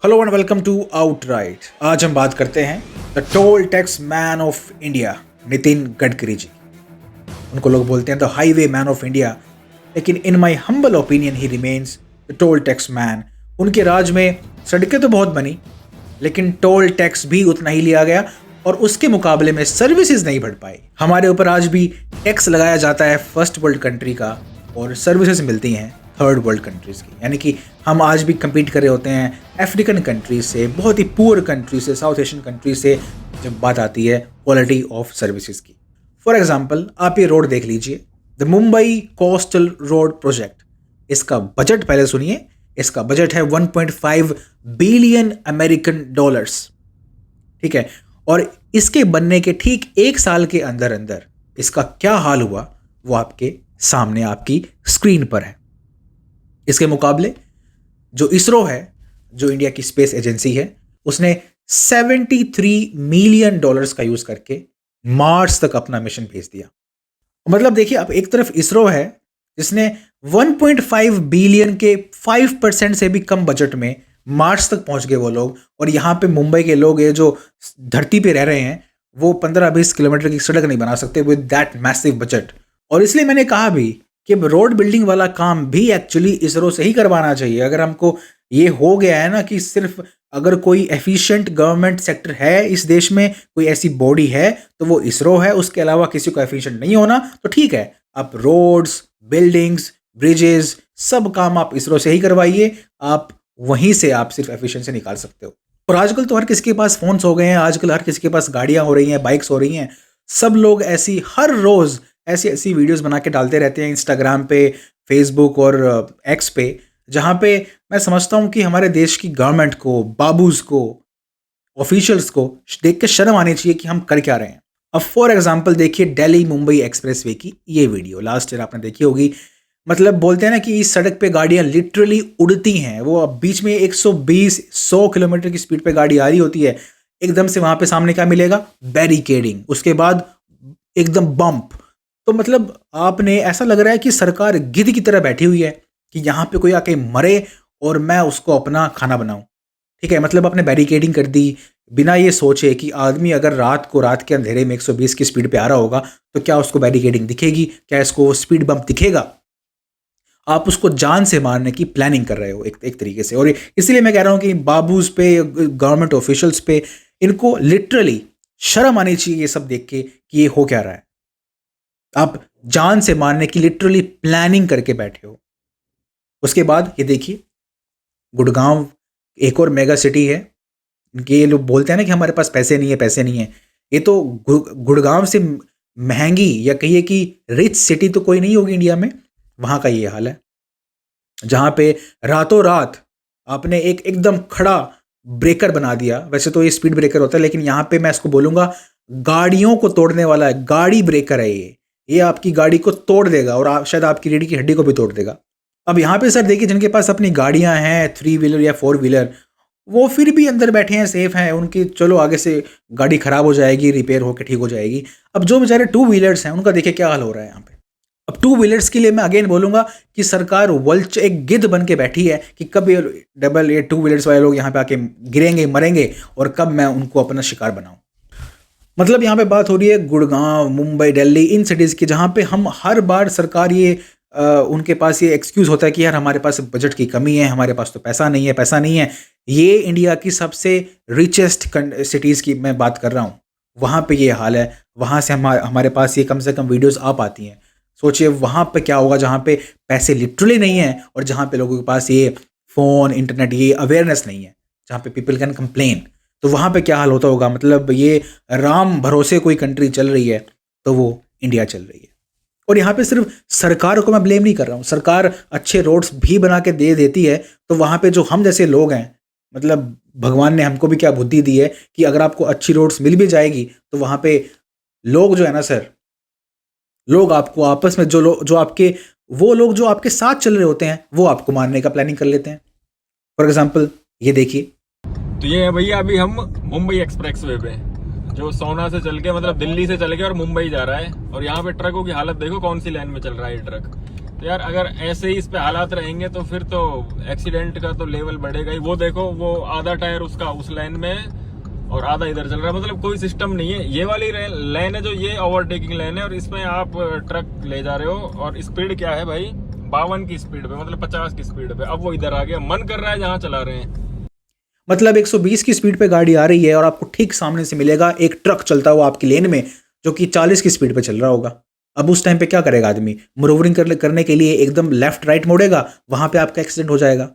Hello and welcome to Outright. आज हम बात करते हैं the toll tax man of India Nitin Gadkari ji. उनको लोग बोलते हैं the highway man of India, लेकिन in my humble opinion he remains the toll tax man. उनके राज में सड़कें तो बहुत बनी, लेकिन टोल टैक्स भी उतना ही लिया गया और उसके मुकाबले में सर्विसेज नहीं बढ़ पाई। हमारे ऊपर आज भी टैक्स लगाया जाता है फर्स्ट वर्ल्ड कंट्री का, और सर्विसेज मिलती हैं थर्ड वर्ल्ड कंट्रीज़ की। यानी कि हम आज भी compete कर रहे होते हैं अफ्रीकन कंट्रीज से, बहुत ही पुअर कंट्री से, साउथ एशियन कंट्री से, जब बात आती है क्वालिटी ऑफ सर्विसेज की। फॉर एग्जांपल, आप ये रोड देख लीजिए, the Mumbai coastal road project. इसका बजट पहले सुनिए, इसका बजट है 1.5 बिलियन अमेरिकन डॉलर्स, ठीक है। और इसके बनने के ठीक एक साल के अंदर अंदर इसका क्या हाल हुआ वो आपके सामने आपकी स्क्रीन पर है। इसके मुकाबले जो इसरो है, जो इंडिया की स्पेस एजेंसी है, उसने 73 मिलियन डॉलर्स का यूज करके मार्स तक अपना मिशन भेज दिया। मतलब देखिए, अब एक तरफ इसरो है जिसने 1.5 बिलियन के 5% से भी कम बजट में मार्स तक पहुंच गए वो लोग, और यहाँ पे मुंबई के लोग ये जो धरती पे रह रहे हैं वो 15-20 किलोमीटर की सड़क नहीं बना सकते विद दैट मैसिव बजट। और इसलिए मैंने कहा भी कि रोड बिल्डिंग वाला काम भी एक्चुअली इसरो से ही करवाना चाहिए। अगर हमको ये हो गया है ना कि सिर्फ अगर कोई एफिशिएंट गवर्नमेंट सेक्टर है इस देश में, कोई ऐसी बॉडी है, तो वो इसरो है, उसके अलावा किसी को एफिशिएंट नहीं होना, तो ठीक है, आप रोड्स, बिल्डिंग्स, ब्रिजेस, सब काम आप इसरो से ही करवाइए। आप वहीं से आप सिर्फ एफिशिएंसी निकाल सकते हो। और आजकल तो हर किसी के पास फोन्स हो गए हैं, आजकल हर किसी के पास गाड़ियां हो रही हैं, बाइक्स हो रही हैं। सब लोग ऐसी हर रोज ऐसी वीडियोस बना के डालते रहते हैं इंस्टाग्राम पे, फेसबुक और एक्स पे, जहाँ पे मैं समझता हूँ कि हमारे देश की गवर्नमेंट को, बाबूज को, ऑफिशियल्स को देख के शर्म आनी चाहिए कि हम कर क्या रहे हैं। अब फॉर एग्जांपल देखिए दिल्ली मुंबई एक्सप्रेसवे की ये वीडियो लास्ट ईयर आपने देखी होगी। मतलब बोलते हैं ना कि इस सड़क पे गाड़ियां लिटरली उड़ती हैं। वो अब बीच में 120-100 किलोमीटर की स्पीड पे गाड़ी आ रही होती है, एकदम से वहां पे सामने क्या मिलेगा? बैरिकेडिंग, उसके बाद एकदम बम्प। तो मतलब आपने ऐसा लग रहा है कि सरकार गिद्ध की तरह बैठी हुई है कि यहाँ पे कोई आके मरे और मैं उसको अपना खाना बनाऊं, ठीक है। मतलब आपने बैरिकेडिंग कर दी बिना ये सोचे कि आदमी अगर रात के अंधेरे में 120 की स्पीड पे आ रहा होगा तो क्या उसको बैरिकेडिंग दिखेगी? क्या इसको स्पीड बम्प दिखेगा? आप उसको जान से मारने की प्लानिंग कर रहे हो एक तरीके से। और इसलिए मैं कह रहा हूँ कि बाबूज पे, गवर्नमेंट ऑफिशियल्स पे, इनको लिटरली शर्म आनी चाहिए ये सब देख के कि ये हो क्या रहा है। आप जान से मारने की लिटरली प्लानिंग करके बैठे हो। उसके बाद ये देखिए, गुड़गांव एक और मेगा सिटी है। ये लोग बोलते हैं ना कि हमारे पास पैसे नहीं है, पैसे नहीं है। ये तो गुड़गांव से महंगी या कहिए कि रिच सिटी तो कोई नहीं होगी इंडिया में। वहां का ये हाल है, जहां पे रातों रात आपने एक एकदम खड़ा ब्रेकर बना दिया। वैसे तो ये स्पीड ब्रेकर होता है, लेकिन यहां पे मैं इसको बोलूंगा गाड़ियों को तोड़ने वाला है। गाड़ी ब्रेकर है ये आपकी गाड़ी को तोड़ देगा और शायद आपकी रीढ़ की हड्डी को भी तोड़ देगा। अब यहाँ पे सर देखिए, जिनके पास अपनी गाड़ियां हैं 3 व्हीलर या 4 व्हीलर, वो फिर भी अंदर बैठे हैं, सेफ हैं। उनकी चलो आगे से गाड़ी खराब हो जाएगी, रिपेयर होकर ठीक हो जाएगी। अब जो बेचारे 2 व्हीलर्स हैं, उनका देखिए क्या हाल हो रहा है यहाँ पे। अब 2 व्हीलर्स के लिए मैं अगेन बोलूंगा कि सरकार वल्च एक गिद्ध बन के बैठी है कि कब ये 2 व्हीलर्स वाले लोग यहाँ पे आके गिरेंगे, मरेंगे, और कब मैं उनको अपना शिकार बनाऊं। मतलब यहाँ पे बात हो रही है गुड़गांव, मुंबई, दिल्ली, इन सिटीज़ की, जहाँ पे हम हर बार सरकार ये उनके पास ये एक्सक्यूज़ होता है कि यार हमारे पास बजट की कमी है, हमारे पास तो पैसा नहीं है, पैसा नहीं है। ये इंडिया की सबसे रिचेस्ट सिटीज़ की मैं बात कर रहा हूँ, वहाँ पे ये हाल है। वहाँ से हमारे पास ये कम से कम वीडियोज़ आ पाती हैं। सोचिए वहाँ पे क्या होगा जहाँ पे पैसे लिटरली नहीं है और जहाँ पे लोगों के पास ये फ़ोन, इंटरनेट, ये अवेयरनेस नहीं है, जहाँ पे पीपल कैन कंप्लेन। तो वहाँ पे क्या हाल होता होगा। मतलब ये राम भरोसे कोई कंट्री चल रही है तो वो इंडिया चल रही है। और यहाँ पे सिर्फ सरकार को मैं ब्लेम नहीं कर रहा हूँ, सरकार अच्छे रोड्स भी बना के दे देती है, तो वहाँ पे जो हम जैसे लोग हैं, मतलब भगवान ने हमको भी क्या बुद्धि दी है कि अगर आपको अच्छी रोड्स मिल भी जाएगी तो वहाँ पे लोग जो है ना सर, लोग आपको आपस में जो लोग जो आपके साथ चल रहे होते हैं, वो आपको मारने का प्लानिंग कर लेते हैं। फॉर एग्जाम्पल ये देखिए, तो ये है भैया, अभी हम मुंबई एक्सप्रेसवे पे, जो सोना से चल के मतलब दिल्ली से चल के और मुंबई जा रहा है। और यहाँ पे ट्रकों की हालत देखो, कौन सी लाइन में चल रहा है ये ट्रक। तो यार अगर ऐसे ही इस पे हालात रहेंगे तो फिर तो एक्सीडेंट का तो लेवल बढ़ेगा ही। वो देखो, वो आधा टायर उसका उस लाइन में और आधा इधर चल रहा है, मतलब कोई सिस्टम नहीं है। ये वाली लाइन है जो, ये ओवरटेकिंग लाइन है, और इसमें आप ट्रक ले जा रहे हो और स्पीड क्या है भाई, 52 की स्पीड पे, मतलब 50 की स्पीड पे। अब वो इधर आ गया, मन कर रहा है जहाँ चला रहे हैं। मतलब 120 की स्पीड पे गाड़ी आ रही है और आपको ठीक सामने से मिलेगा एक ट्रक चलता हुआ आपकी लेन में जो कि 40 की स्पीड पे चल रहा होगा। अब उस टाइम पे क्या करेगा आदमी? मैनूवरिंग करने के लिए एकदम लेफ्ट राइट मोड़ेगा, वहां पे आपका एक्सीडेंट हो जाएगा।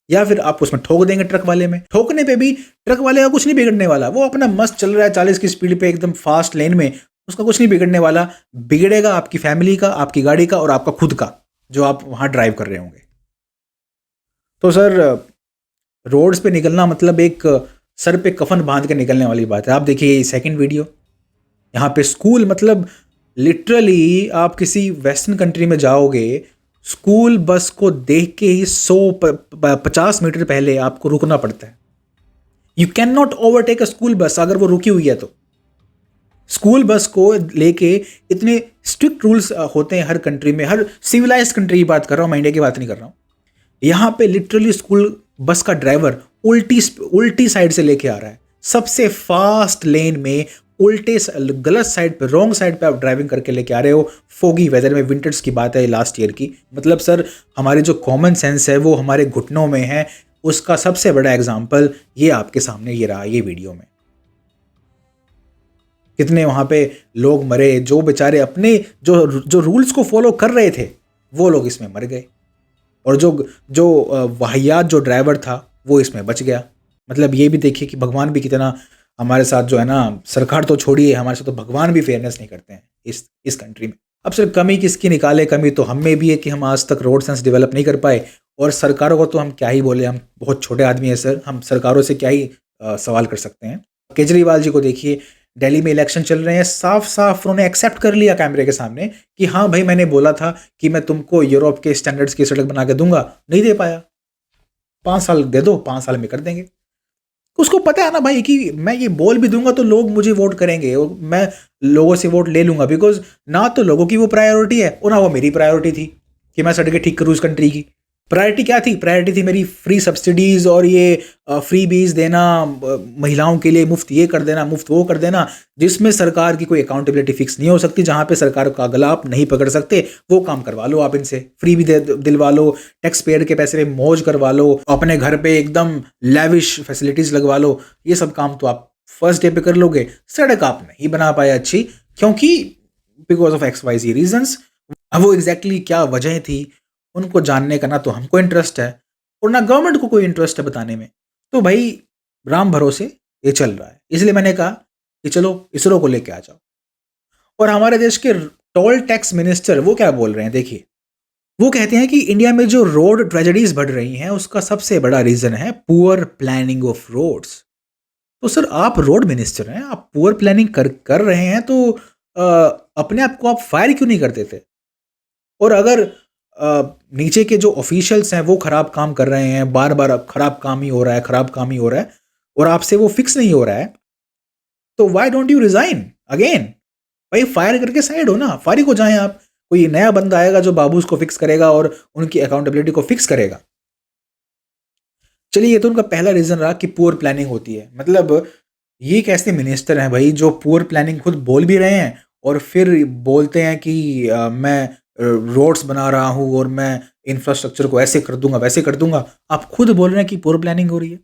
या फिर आप उसमें ठोक देंगे ट्रक वाले में। ठोकने पे भी ट्रक वाले का कुछ नहीं बिगड़ने वाला, वो अपना मस्त चल रहा है 40 की स्पीड पे एकदम फास्ट लेन में, उसका कुछ नहीं बिगड़ने वाला। बिगड़ेगा आपकी फैमिली का, आपकी गाड़ी का और आपका खुद का, जो आप वहां ड्राइव कर रहे होंगे। तो सर, रोड्स पे निकलना मतलब एक सर पे कफन बांध के निकलने वाली बात है। आप देखिए सेकंड वीडियो, यहाँ पे स्कूल, मतलब लिटरली आप किसी वेस्टर्न कंट्री में जाओगे, स्कूल बस को देख के ही 150 मीटर पहले आपको रुकना पड़ता है। You can not overtake a school bus अगर वो रुकी हुई है तो। स्कूल बस को लेके इतने स्ट्रिक्ट रूल्स होते हैं हर कंट्री में, हर सिविलाइज कंट्री की बात कर रहा हूँ मैं, इंडिया की बात नहीं कर रहा हूँ। यहाँ पे लिटरली स्कूल बस का ड्राइवर उल्टी साइड से लेके आ रहा है, सबसे फास्ट लेन में, उल्टे गलत साइड पे, रॉन्ग साइड पे आप ड्राइविंग करके लेके आ रहे हो। फोगी वेदर में, विंटर्स की बात है लास्ट ईयर की। मतलब सर, हमारी जो कॉमन सेंस है वो हमारे घुटनों में है। उसका सबसे बड़ा एग्जाम्पल ये आपके सामने ये रहा, ये वीडियो में कितने वहां पे लोग मरे, जो बेचारे अपने जो रूल्स को फॉलो कर रहे थे वो लोग इसमें मर गए, और जो वाहियात जो ड्राइवर था वो इसमें बच गया। मतलब ये भी देखिए कि भगवान भी कितना हमारे साथ जो है ना, सरकार तो छोड़िए, हमारे साथ तो भगवान भी फेयरनेस नहीं करते हैं इस कंट्री में। अब सर, कमी किसकी निकाले? कमी तो हम में भी है कि हम आज तक रोड सेंस डेवलप नहीं कर पाए, और सरकारों को तो हम क्या ही बोले, हम बहुत छोटे आदमी हैं सर, हम सरकारों से क्या ही सवाल कर सकते हैं। केजरीवाल जी को देखिए, दिल्ली में इलेक्शन चल रहे हैं, साफ साफ उन्होंने एक्सेप्ट कर लिया कैमरे के सामने कि हाँ भाई, मैंने बोला था कि मैं तुमको यूरोप के स्टैंडर्ड्स की सड़क बना के दूंगा, नहीं दे पाया। 5 साल दे दो, 5 साल में कर देंगे। उसको पता है ना भाई कि मैं ये बोल भी दूंगा तो लोग मुझे वोट करेंगे, और मैं लोगों से वोट ले लूंगा, बिकॉज ना तो लोगों की वो प्रायोरिटी है और ना वो मेरी प्रायोरिटी थी कि मैं सड़कें ठीक करूँ इस कंट्री की। प्रायोरिटी क्या थी? प्रायोरिटी थी मेरी फ्री सब्सिडीज और ये फ्री बीज देना, महिलाओं के लिए मुफ्त ये कर देना, मुफ्त वो कर देना, जिसमें सरकार की कोई अकाउंटेबिलिटी फिक्स नहीं हो सकती, जहां पे सरकार का गला आप नहीं पकड़ सकते। वो काम करवा लो आप इनसे, फ्री भी दिलवा लो, टैक्स पेयर के पैसे में मौज करवा लो, अपने घर पे एकदम लेविश फैसिलिटीज लगवा लो। ये सब काम तो आप फर्स्ट डे पे कर लोगे। सड़क आप नहीं बना पाए अच्छी, क्योंकि बिकॉज ऑफ XYZ रीजंस। अब वो एग्जैक्टली क्या वजह थी उनको जानने का ना तो हमको इंटरेस्ट है और ना गवर्नमेंट को कोई इंटरेस्ट है बताने में। तो भाई, राम भरोसे ये चल रहा है, इसलिए मैंने कहा कि चलो इसरो को लेके आ जाओ। और हमारे देश के टोल टैक्स मिनिस्टर वो क्या बोल रहे हैं, देखिए। वो कहते हैं कि इंडिया में जो रोड ट्रेजेडीज बढ़ रही हैं उसका सबसे बड़ा रीजन है पुअर प्लानिंग ऑफ रोड्स। तो सर, आप रोड मिनिस्टर हैं, आप पुअर प्लानिंग कर रहे हैं, तो अपने आप को आप फायर क्यों नहीं कर देते? और अगर नीचे के जो ऑफिशियल्स हैं वो खराब काम कर रहे हैं, बार बार खराब काम ही हो रहा है और आपसे वो फिक्स नहीं हो रहा है, तो why don't you resign again? भाई, फायर करके साइड हो ना, फारिग हो जाएं आप। कोई नया बंदा आएगा जो बाबूस को फिक्स करेगा और उनकी अकाउंटेबिलिटी को फिक्स करेगा। चलिए, ये तो उनका पहला रीजन रहा कि पुअर प्लानिंग होती है। मतलब ये कैसे मिनिस्टर हैं भाई जो पुअर प्लानिंग खुद बोल भी रहे हैं और फिर बोलते हैं कि मैं रोड्स बना रहा हूं और मैं इंफ्रास्ट्रक्चर को ऐसे कर दूंगा, वैसे कर दूंगा। आप खुद बोल रहे हैं कि पुअर प्लानिंग हो रही है।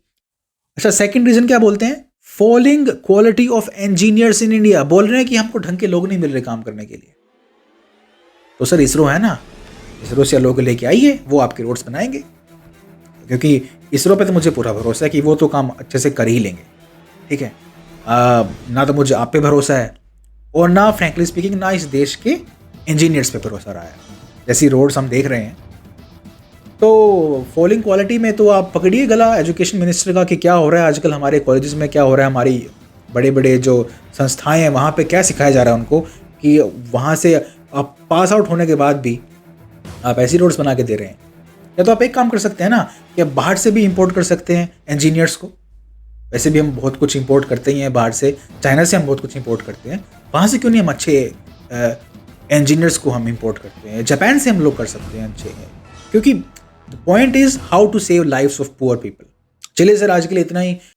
अच्छा, सेकंड रीजन क्या बोलते हैं? Falling quality of engineers in India. बोल रहे हैं कि हमको ढंग के लोग नहीं मिल रहे काम करने के लिए। तो सर, इसरो है ना, इसरो से लोग लेके आइए, वो आपके रोड्स बनाएंगे, क्योंकि इसरो पे तो मुझे पूरा भरोसा है कि वो तो काम अच्छे से कर ही लेंगे। ठीक है, ना तो मुझे आप पे भरोसा है और ना फ्रैंकली स्पीकिंग ना इस देश के इंजीनियर्स पे भरोसा रहा है। जैसी रोड्स हम देख रहे हैं, तो फॉलिंग क्वालिटी में तो आप पकड़िए गला एजुकेशन मिनिस्टर का कि क्या हो रहा है आजकल हमारे कॉलेजेस में, क्या हो रहा है हमारी बड़े बड़े जो संस्थाएं हैं वहाँ पे क्या सिखाया जा रहा है उनको, कि वहाँ से आप पास आउट होने के बाद भी आप ऐसी रोड्स बना के दे रहे हैं। या तो आप एक काम कर सकते हैं ना कि आप बाहर से भी इंपोर्ट कर सकते हैं इंजीनियर्स को। वैसे भी हम बहुत कुछ इंपोर्ट करते ही हैं बाहर से, चाइना से हम बहुत कुछ इंपोर्ट करते हैं, वहाँ से क्यों नहीं हम अच्छे इंजीनियर्स को हम इंपोर्ट करते हैं, जापान से हम लोग कर सकते हैं अच्छे हैं, क्योंकि the point is how to save lives of poor people. चलिए सर, आज के लिए इतना ही।